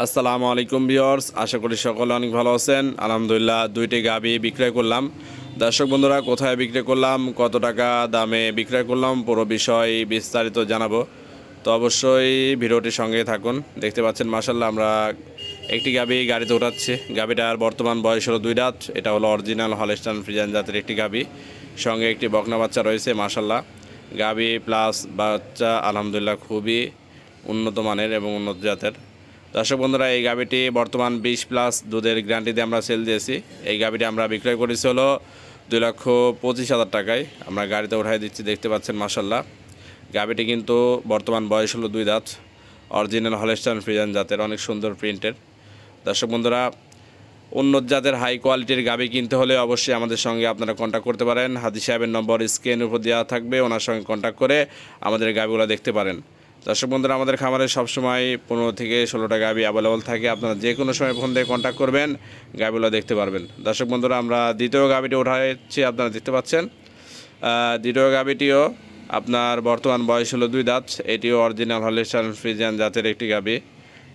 আসসালামু আলাইকুম ভিউয়ার্স, আশা করি সকলে অনেক ভালো আছেন। আলহামদুলিল্লাহ, দুইটি গাভী বিক্রয় করলাম। দর্শক বন্ধুরা, কোথায় বিক্রয় করলাম, কত টাকা দামে বিক্রয় করলাম, পুরো বিষয় বিস্তারিত জানাবো। তো অবশ্যই ভিডিওটির সঙ্গে থাকুন। দেখতে পাচ্ছেন মাশাআল্লাহ, আমরা একটি গাভী গাড়িতে উঠাচ্ছি। গাভীটার বর্তমান বয়স হলো 2 দাঁত। এটা হলো অরিজিনাল হলস্টাইন ফ্রিজিয়ান জাতের একটি গাভী, সঙ্গে একটি বকনা বাচ্চা রয়েছে। মাশাআল্লাহ, গাভী প্লাস বাচ্চা আলহামদুলিল্লাহ খুবই উন্নত মানের এবং উন্নত জাতের। দর্শক বন্ধুরা, এই গাভীটি বর্তমান 20+ দুধের গ্যারান্টি দিয়ে আমরা সেল দিয়েছি। এই গাভীটি আমরা বিক্রয় করেছি হলো 2,25,000 টাকায়। আমরা গাড়িতে উঠাই দিচ্ছি, দেখতে পাচ্ছেন মাশাআল্লাহ। গাভীটি কিন্তু বর্তমান বয়স হলো 2 দাঁত, অরিজিনাল হলস্টাইন ফ্রিজিয়ান জাতের, অনেক সুন্দর প্রিন্টের। দর্শক বন্ধুরা, উন্নত জাতের হাই কোয়ালিটির গাভী কিনতে হলে অবশ্যই আমাদের সঙ্গে আপনারা কন্ট্যাক্ট করতে পারেন। হাদি সাহেবের নম্বর স্ক্রিনের উপর দেওয়া থাকবে, ওনার সঙ্গে কন্ট্যাক্ট করে আমাদের গাভীগুলো দেখতে পারেন। দর্শক বন্ধুরা, আমাদের খামারে সবসময় 15 থেকে 16টা গাভী অ্যাভেলেবল থাকে। আপনারা যে কোনো সময় ফোন দিয়ে কন্ট্যাক্ট করবেন, গাভীগুলো দেখতে পারবেন। দর্শক বন্ধুরা, আমরা দ্বিতীয় গাভীটি উঠাচ্ছি, আপনারা দেখতে পাচ্ছেন। দ্বিতীয় গাভীটিও আপনার বর্তমান বয়স হলো 2 দাঁত। এটিও অরিজিনাল হলস্টাইন ফ্রিজিয়ান জাতের একটি গাভী।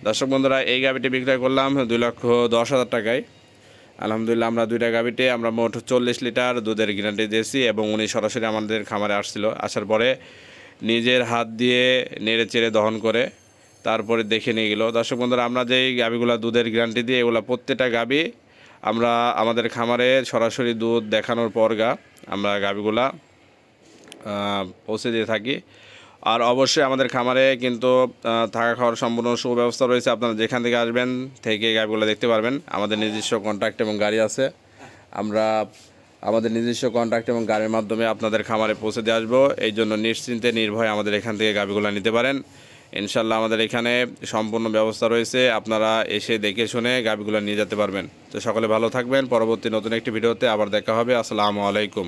দর্শক বন্ধুরা, এই গাভীটি বিক্রয় করলাম 2,10,000 টাকায়। আলহামদুলিল্লাহ, আমরা দুইটা গাভীতে আমরা মোট 40 লিটার দুধের গ্যারান্টি দিয়েছি এবং উনি সরাসরি আমাদের খামারে আসছিল। আসার পরে নিজের হাত দিয়ে নেড়ে চেড়ে দহন করে তারপরে দেখে নিয়ে গেল। দর্শক বন্ধুরা, আমরা যেই গাভীগুলো দুধের গ্যারান্টি দিয়ে, এগুলো প্রত্যেকটা গাভী আমরা আমাদের খামারে সরাসরি দুধ দেখানোর পর আমরা গাভীগুলা পৌঁছে দিয়ে থাকি। আর অবশ্যই আমাদের খামারে কিন্তু থাকা খাওয়ার সম্পূর্ণ সুব্যবস্থা রয়েছে। আপনারা যেখান থেকে আসবেন থেকে গাড়িগুলো দেখতে পারবেন। আমাদের নিজস্ব কন্ট্রাক্ট এবং গাড়ি আছে। আমরা আমাদের নিজস্ব কন্ট্রাক্ট এবং গাড়ির মাধ্যমে আপনাদের খামারে পৌঁছে দিয়ে আসবো। এই জন্য নিশ্চিন্তে নির্ভয়ে আমাদের এখান থেকে গাড়িগুলো নিতে পারেন। ইনশাল্লাহ আমাদের এখানে সম্পূর্ণ ব্যবস্থা রয়েছে, আপনারা এসে দেখে শুনে গাড়িগুলো নিয়ে যেতে পারবেন। তো সকলে ভালো থাকবেন। পরবর্তী নতুন একটি ভিডিওতে আবার দেখা হবে। আসসালামু আলাইকুম।